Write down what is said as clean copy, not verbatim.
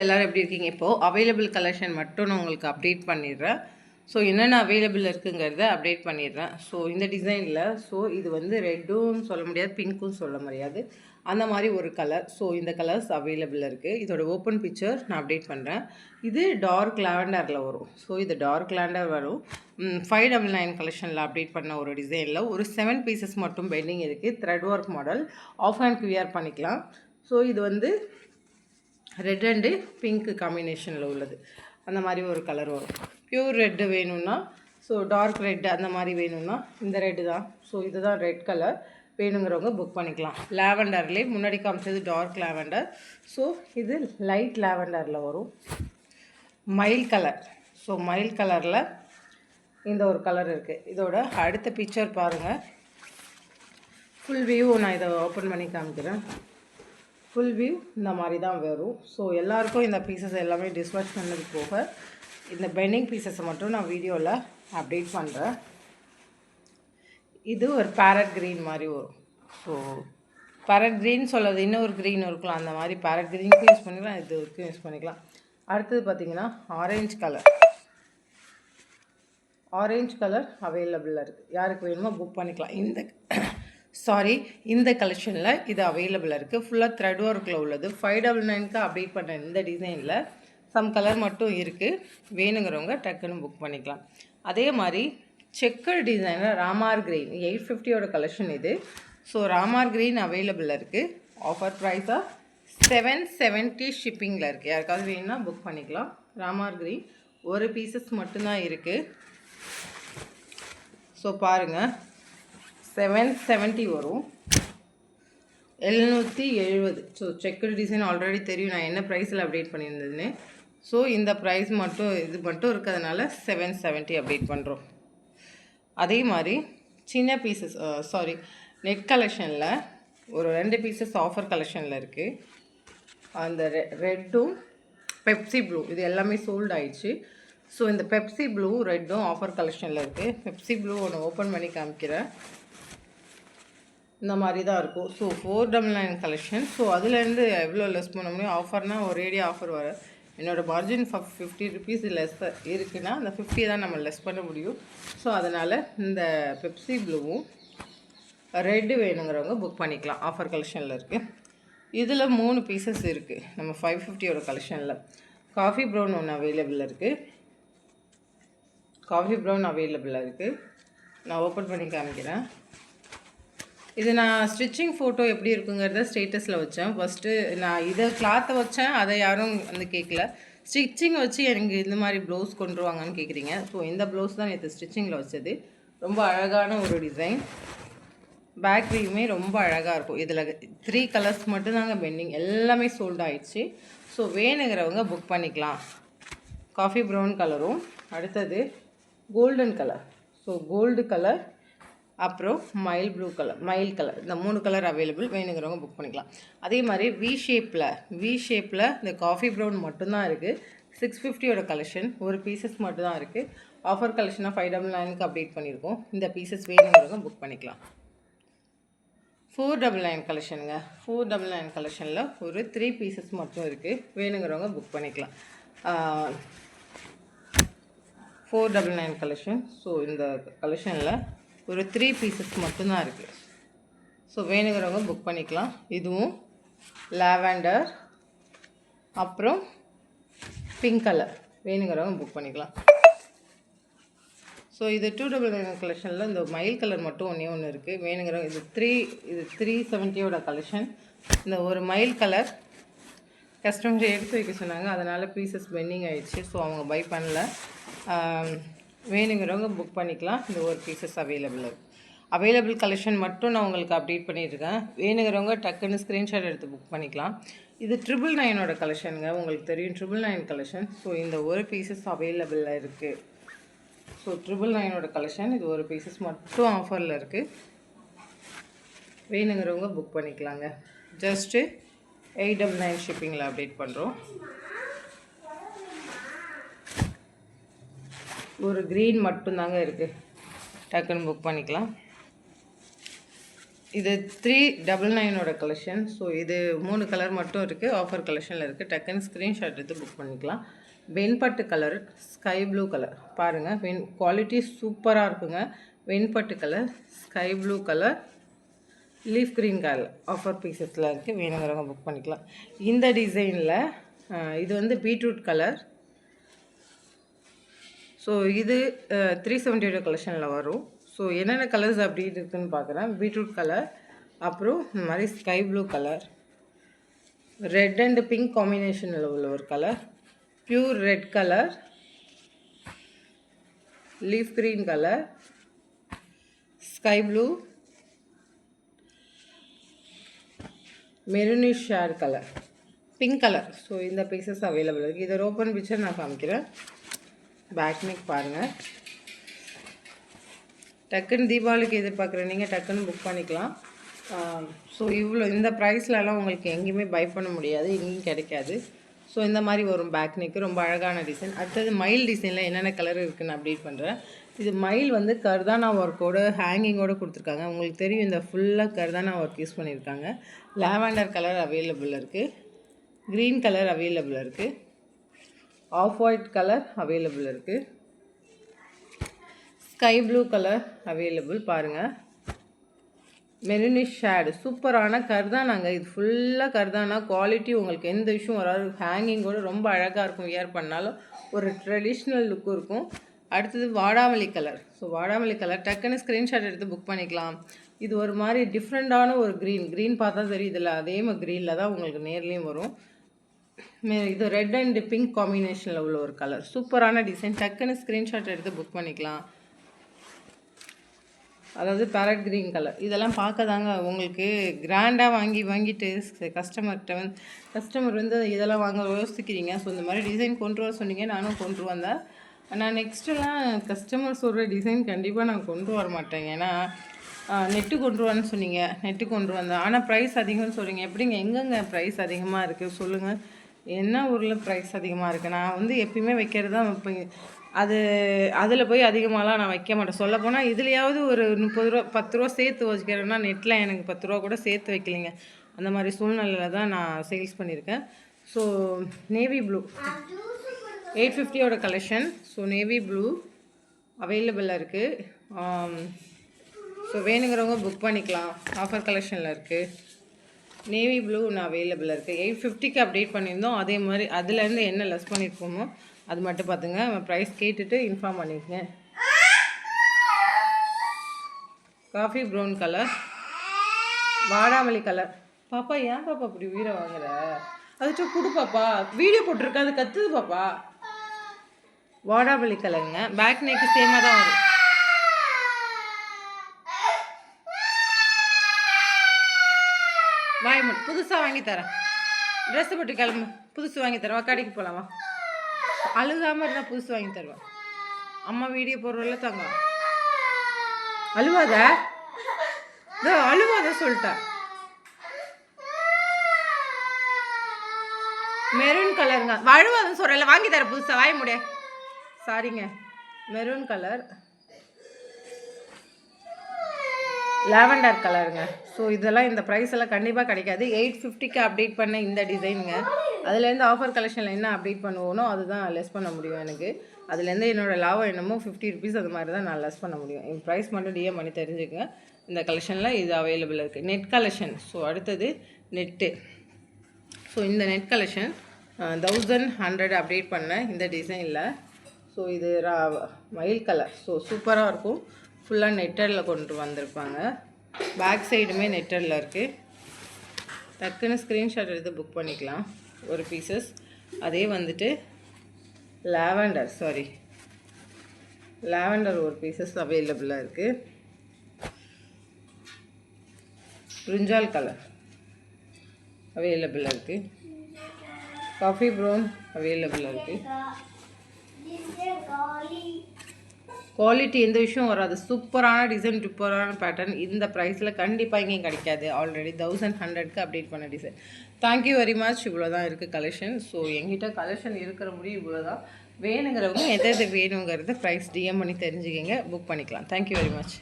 எல்லோரும் எப்படி இருக்கீங்க? இப்போது அவைலபிள் கலெக்ஷன் மட்டும் நான் உங்களுக்கு அப்டேட் பண்ணிடுறேன். ஸோ என்னென்ன அவைலபிள் இருக்குங்கிறத அப்டேட் பண்ணிடுறேன். ஸோ இந்த டிசைனில் இது வந்து ரெட்டும் சொல்ல முடியாது, பிங்க்கும் சொல்ல முடியாது, அந்த மாதிரி ஒரு கலர். ஸோ இந்த கலர்ஸ் அவைலபிள் இருக்குது. இதோட ஓப்பன் பிக்சர் நான் அப்டேட் பண்ணுறேன். இது டார்க் லாவெண்டரில் வரும். ஸோ இது டார்க் லாவெண்டர் வரும். 599 கலெக்ஷனில் அப்டேட் பண்ண ஒரு டிசைனில் ஒரு 7 பீசஸ் மட்டும் பெண்டிங் இருக்குது. Thread work model, half hand wear பண்ணிக்கலாம். ஸோ இது வந்து ரெட் அண்டு பிங்க் காம்பினேஷனில் உள்ளது. அந்த மாதிரி ஒரு கலர் வரும். பியூர் ரெட்டு வேணும்னா, ஸோ டார்க் ரெட் அந்த மாதிரி வேணும்னா இந்த ரெட்டு தான். ஸோ இதுதான் ரெட் கலர். வேணுங்கிறவங்க புக் பண்ணிக்கலாம். லாவெண்டர்லேயே முன்னாடி காமிச்சது டார்க் லாவெண்டர். ஸோ இது லைட் லாவெண்டரில் வரும். Mile colour. ஸோ மைல் கலரில் இந்த ஒரு கலர் இருக்குது. இதோட அடுத்த பிக்சர் பாருங்கள். ஃபுல் வியூ நான் இதை ஓப்பன் பண்ணி காமிக்கிறேன். ஃபுல் வியூ இந்த மாதிரி தான் வரும். ஸோ எல்லாருக்கும் இந்த பீசஸ் எல்லாமே டிஸ்பேட்ச் பண்ணது போக இந்த பெண்டிங் பீசஸை மட்டும் நான் வீடியோவில் அப்டேட் பண்ணுறேன். இது ஒரு பேரட் க்ரீன் மாதிரி வரும். ஸோ பேரட் க்ரீன் சொல்கிறது இன்னொரு க்ரீன் இருக்கலாம். அந்த மாதிரி பேரட் க்ரீனுக்கும் யூஸ் பண்ணிக்கலாம், இதுக்கும் யூஸ் பண்ணிக்கலாம். அடுத்தது பார்த்திங்கன்னா ஆரஞ்சு கலர். ஆரஞ்சு கலர் அவைலபிளாக இருக்குது. யாருக்கு வேணுமோ புக் பண்ணிக்கலாம். இந்த கலெக்ஷனில் இது அவைலபிளாக இருக்குது. ஃபுல்லாக த்ரெட் ஒர்க்கில் உள்ளது. 599க்கு அப்டேட் பண்ண இந்த டிசைனில் சம் கலர் மட்டும் இருக்குது. வேணுங்கிறவங்க டக்குன்னு புக் பண்ணிக்கலாம். அதே மாதிரி செக்கர் டிசைனில் ராமார் க்ரீன் 850 கலெக்ஷன் இது. ஸோ ராமார் க்ரீன் அவைலபிளாக இருக்குது. ஆஃபர் ப்ரைஸாக 770 ஷிப்பிங்கில் இருக்குது. யாருக்காவது வேணும்னா புக் பண்ணிக்கலாம். ராமார் க்ரீன் ஒரு பீசஸ் மட்டும்தான் இருக்குது. ஸோ பாருங்கள், 770 வரும். 770. ஸோ செக்கர் டிசைன் ஆல்ரெடி தெரியும் நான் என்ன ப்ரைஸில் அப்டேட் பண்ணியிருந்ததுன்னு. ஸோ இந்த ப்ரைஸ் மட்டும் இது மட்டும் இருக்கிறதுனால 770 அப்டேட் பண்ணுறோம். அதே மாதிரி சின்ன பீசஸ் நெட் கலெக்ஷனில் ஒரு 2 பீசஸ் ஆஃபர் கலெக்ஷனில் இருக்குது. அந்த ரெட்டும் பெப்சி ப்ளூ இது எல்லாமே சோல்ட் ஆயிடுச்சு. ஸோ இந்த பெப்சி ப்ளூ ரெட்டும் ஆஃபர் கலெக்ஷனில் இருக்குது. பெப்சி ப்ளூ ஒன்று ஓப்பன் பண்ணி காமிக்கிறேன். இந்த மாதிரி தான் இருக்கும். So 499 collection. ஸோ அதுலேருந்து எவ்வளோ லெஸ் பண்ண முடியும்? ஆஃபர்னால் ஒரேடி ஆஃபர் வர என்னோடய மார்ஜின் 50 ருபீஸ் லெஸ் இருக்குன்னா அந்த 50 தான் நம்ம லெஸ் பண்ண முடியும். ஸோ அதனால் இந்த பெப்சி ப்ளூவும் ரெட்டு வேணுங்கிறவங்க புக் பண்ணிக்கலாம். ஆஃபர் கலெக்ஷனில் இருக்குது. இதில் 3 பீசஸ் இருக்குது நம்ம 550 கலெக்ஷனில். காஃபி ப்ரௌன் ஒன்று அவைலபிளாக இருக்குது. நான் ஓப்பன் பண்ணி காமிக்கிறேன். இது நான் ஸ்டிச்சிங் ஃபோட்டோ எப்படி இருக்குங்கிறத ஸ்டேட்டஸில் வச்சேன். ஃபஸ்ட்டு நான் இதை கிளாத்தை வச்சேன், அதை யாரும் வந்து கேட்கல. ஸ்டிச்சிங் வச்சு எனக்கு இந்த மாதிரி ப்ளவுஸ் கொண்டு வாங்கன்னு கேட்குறீங்க. ஸோ இந்த ப்ளவுஸ் தான் நேற்று ஸ்டிச்சிங்கில் வச்சது. ரொம்ப அழகான ஒரு டிசைன். பேக் வியூமே ரொம்ப அழகாக இருக்கும். இதில் 3 கலர்ஸ் மட்டும்தாங்க பெண்டிங், எல்லாமே சோல்ட் ஆகிடுச்சு. ஸோ வேணுங்கிறவங்க புக் பண்ணிக்கலாம். காஃபி ப்ரௌன் கலரும், அடுத்தது golden colour. So gold colour, அப்புறம் மைல் கலர் இந்த 3 கலர் அவைலபிள். வேணுங்கிறவங்க புக் பண்ணிக்கலாம். அதே மாதிரி வி ஷேப்பில் இந்த காஃபி ப்ரௌன் மட்டும்தான் இருக்குது. 650 கலெக்ஷன். ஒரு பீசஸ் மட்டும்தான் இருக்குது. ஆஃபர் கலெக்ஷனாக 599க்கு அப்டேட் பண்ணியிருக்கோம். இந்த பீசஸ் வேணுங்கிறவங்க புக் பண்ணிக்கலாம். 499 கலெக்ஷனுங்க. 499 கலெக்ஷனில் ஒரு 3 பீசஸ் மட்டும் இருக்குது. வேணுங்கிறவங்க புக் பண்ணிக்கலாம். 499 கலெக்ஷன். ஸோ இந்த கலெக்ஷனில் ஒரு 3 பீசஸ் மட்டும்தான் இருக்குது. ஸோ வேணுங்கிறவங்க புக் பண்ணிக்கலாம். இதுவும் லாவெண்டர், அப்புறம் பிங்க் கலர். வேணுங்கிறவங்க புக் பண்ணிக்கலாம். ஸோ இது 299 கலெக்ஷனில் இந்த மயில் கலர் மட்டும் ஒன்று இருக்குது. வேணுங்கிறவங்க இது 370 கலெக்ஷன். இந்த ஒரு மயில் கலர் கஸ்டமர் எடுத்து வைக்க சொன்னாங்க, அதனால் பீசஸ் பெண்டிங் ஆகிடுச்சு. ஸோ அவங்க பை பண்ணல. வேணுங்கிறவங்க புக் பண்ணிக்கலாம். இந்த ஒரு பீசஸ் அவைலபிள் கலெக்ஷன் மட்டும் நான் உங்களுக்கு அப்டேட் பண்ணியிருக்கேன். வேணுங்கிறவங்க டக்குன்னு ஸ்க்ரீன்ஷாட் எடுத்து புக் பண்ணிக்கலாம். இது 999 கலெக்ஷனுங்க. உங்களுக்கு தெரியும் 999 கலெக்ஷன். ஸோ இந்த ஒரு பீசஸ் அவைலபிளாக இருக்குது. So 999 collection. இது ஒரு பீசஸ் மட்டும் ஆஃபரில் இருக்குது. வேணுங்கிறவங்க புக் பண்ணிக்கலாங்க. ஜஸ்ட்டு 899 ஷிப்பிங்கில் அப்டேட் பண்ணுறோம். ஒரு க்ரீன் மட்டும்தாங்க இருக்குது. டக்குன்னு புக் பண்ணிக்கலாம். இது 399 கலெக்ஷன். ஸோ இது 3 கலர் மட்டும் இருக்குது, ஆஃபர் கலெக்ஷனில் இருக்குது. டக்குன்னு ஸ்க்ரீன்ஷாட் எடுத்து புக் பண்ணிக்கலாம். வெண்பட்டு கலர், ஸ்கை ப்ளூ கலர் பாருங்கள். குவாலிட்டி சூப்பராக இருக்குங்க. வெண்பட்டு colour, sky blue colour, leaf green colour offer பீசஸில் இருக்குது. வேணுங்கிறவங்க புக் பண்ணிக்கலாம். இந்த டிசைனில் இது வந்து பீட்ரூட் கலர். ஸோ இது 378 கலெக்ஷனில் வரும். ஸோ என்னென்ன கலர்ஸ் அப்படி இருக்குதுன்னு பார்க்குறேன். பீட்ரூட் கலர், அப்புறம் இந்த மாதிரி sky blue colour, red and pink காம்பினேஷனில் உள்ள ஒரு colour, pure red colour, leaf green colour, sky blue, maroonish share colour, pink colour. So இந்த பீசஸ் அவைலபிள் இருக்குது. இதை ஓப்பன் பிக்சர் நான் காமிக்கிறேன். பேக் நெக் பாருங்கள். டக்குன்னு தீபாவளிக்கு எதிர்பார்க்குறேன், நீங்கள் டக்குன்னு புக் பண்ணிக்கலாம். ஸோ இந்த ப்ரைஸ்லலாம் உங்களுக்கு எங்கேயுமே பை பண்ண முடியாது, எங்கேயும் கிடைக்காது. ஸோ இந்த மாதிரி வரும் பேக் நெக்கு. ரொம்ப அழகான டிசைன். அடுத்தது மயில் டிசைனில் என்னென்ன கலர் இருக்குதுன்னு அப்டேட் பண்ணுறேன். இது மயில் வந்து கர்தானா ஒர்க்கோட ஹேங்கிங்கோடு கொடுத்துருக்காங்க. உங்களுக்கு தெரியும், இந்த ஃபுல்லாக கர்தானா ஒர்க் யூஸ் பண்ணியிருக்காங்க. லாவெண்டர் கலர் அவைலபிள் இருக்குது, க்ரீன் கலர் அவைலபிள் இருக்குது, ஆஃப் ஒயிட் கலர் அவைலபிள் இருக்குது, ஸ்கை ப்ளூ கலர் அவைலபிள் பாருங்கள். மெரூனிஷ் ஷேடு சூப்பரான கர்தானாங்க. இது ஃபுல்லாக கர்தானா. குவாலிட்டி உங்களுக்கு எந்த விஷயம் வராது. ஹேங்கிங்கோடு ரொம்ப அழகாக இருக்கும். வியர் பண்ணாலும் ஒரு ட்ரெடிஷ்னல் லுக்கும் இருக்கும். அடுத்தது வாடாமல்லி கலர். ஸோ வாடாமல்லி கலர் டக்குன்னு ஸ்க்ரீன்ஷாட் எடுத்து புக் பண்ணிக்கலாம். இது ஒரு மாதிரி டிஃப்ரெண்ட்டான ஒரு க்ரீன் பார்த்தா தெரியுதில்ல, அதே மாதிரி க்ரீனில் தான் உங்களுக்கு நேர்லேயும் வரும். இது ரெட் அண்ட் பிங்க் காம்பினேஷனில் உள்ள ஒரு கலர். சூப்பரான டிசைன். டக்குன்னு ஸ்க்ரீன்ஷாட் எடுத்து புக் பண்ணிக்கலாம். அதாவது பேரட் க்ரீன் கலர். இதெல்லாம் பார்க்க தாங்க உங்களுக்கு கிராண்டாக வாங்கிட்டு கஸ்டமர் வந்து இதெல்லாம் வாங்க யோசிக்கிறீங்க. ஸோ இந்த மாதிரி டிசைன் கொண்டு வர சொன்னீங்க, நானும் கொண்டு வந்தேன். நான் நெக்ஸ்ட்டுலாம் கஸ்டமர் சொல்கிற டிசைன் கண்டிப்பாக நான் கொண்டு வர மாட்டேங்க. ஏன்னா நெட்டு கொண்டு வரேன்னு சொன்னீங்க, நெட்டு கொண்டு வந்தேன். ஆனால் ப்ரைஸ் அதிகம்னு சொல்கிறீங்க. எப்படிங்க, எங்கெங்க ப்ரைஸ் அதிகமாக இருக்குது சொல்லுங்கள். என்ன ஊரில் ப்ரைஸ் அதிகமாக இருக்குது? நான் வந்து எப்பயுமே வைக்கிறது தான் வைப்பேங்க. அதில் போய் அதிகமாகலாம் நான் வைக்க மாட்டேன். சொல்லப்போனால் இதுலையாவது ஒரு 30 ரூபா 10 ரூபா சேர்த்து வச்சுக்கிறேன்னா, நெட்டில் எனக்கு 10 ரூபா கூட சேர்த்து வைக்கலைங்க. அந்த மாதிரி சூழ்நிலையில் தான் நான் சேல்ஸ் பண்ணியிருக்கேன். So navy blue 850 collection. So navy blue அவைலபிளாக இருக்குது. ஸோ வேணுங்கிறவங்க புக் பண்ணிக்கலாம். ஆஃபர் கலெக்ஷனில் இருக்குது. நேவி ப்ளூ ஒன்று அவைலபிளாக இருக்குது. 850 அப்டேட் பண்ணியிருந்தோம். அதே மாதிரி அதுலேருந்து என்ன லெஸ் பண்ணியிருக்கோமோ அது மட்டும் பார்த்துங்க. ப்ரைஸ் கேட்டுட்டு இன்ஃபார்ம் பண்ணிக்கங்க. காஃபி ப்ரௌன் கலர், வாடாமல்லி கலர். பாப்பா ஏன் பாப்பா இப்படி உயிரை வாங்குற? அதுச்சும் கொடு பாப்பா, வீடியோ போட்டிருக்க, அது கத்துது பாப்பா. வாடாமல்லி கலருங்க. பேக் நெக்கு சேமாக தான் வரும். வாய் மட்டும் புதுசாக வாங்கி தரேன். ட்ரெஸ்ஸு போட்டு கிளம்பு, புதுசு வாங்கி தரேன். கடைக்கு போகலாமா? அழுகாமல் இருந்தால் புதுசு வாங்கி தருவேன். அம்மா வீடியோ போடுறல தாங்க. அழுவாத, அழுவாத சொல்லிட்டேன். மெரூன் கலருங்க. அழுவாதுன்னு சொல்கிறல, வாங்கி தரேன் புதுசாக. வாய முடிய சாரிங்க. மெரூன் கலர், லாவெண்டர் கலருங்க. ஸோ இதெல்லாம் இந்த ப்ரைஸ் எல்லாம் கண்டிப்பாக கிடைக்காது. 850 அப்டேட் பண்ண இந்த டிசைனுங்க. அதுலேருந்து ஆஃபர் கலெக்ஷனில் என்ன அப்டேட் பண்ணுவோனோ அதுதான் லெஸ் பண்ண முடியும் எனக்கு. அதுலேருந்து என்னோடய லாபம் என்னமோ 50 ருபீஸ் அது மாதிரி தான் நான் லெஸ் பண்ண முடியும். என் ப்ரைஸ் மட்டும் டிஎம் பண்ணி தெரிஞ்சுக்கங்க. இந்த கலெக்ஷனில் இது அவைலபிள் இருக்குது. Net collection. ஸோ அடுத்தது நெட்டு. ஸோ இந்த நெட் கலெக்ஷன் 1100 அப்டேட் பண்ணேன் இந்த டிசைனில். ஸோ இது மயில் கலர். ஸோ சூப்பராக இருக்கும். ஃபுல்லாக நெட்டரில் கொண்டு வந்திருப்பாங்க. பேக் சைடுமே நெட்டரில் இருக்குது. டக்குன்னு ஸ்க்ரீன்ஷாட் எடுத்து புக் பண்ணிக்கலாம் ஒரு பீசஸ். அதே வந்துட்டு லாவெண்டர் ஒரு பீசஸ் அவைலபிளாக இருக்குது. பிரிஞ்சால் கலர் அவைலபிளாக இருக்குது. காஃபி ப்ரௌன் அவைலபிளாக இருக்குது. குவாலிட்டி எந்த விஷயம் வராது. சூப்பரான டிசைன், சூப்பரான பேட்டர்ன். இந்த ப்ரைஸில் கண்டிப்பாக எங்கேயும் கிடைக்காது. ஆல்ரெடி 1100க்கு அப்டேட் பண்ண டிசைன். Thank you very much. இவ்வளோ தான் இருக்குது கலெக்ஷன். ஸோ எங்கிட்ட கலெக்ஷன் இருக்கிற முடியும் இவ்வளோ தான். வேணுங்கிறவங்க எது வேணுங்கிறத ப்ரைஸ் டிஎம் பண்ணி தெரிஞ்சுக்கிங்க, புக் பண்ணிக்கலாம். Thank you very much.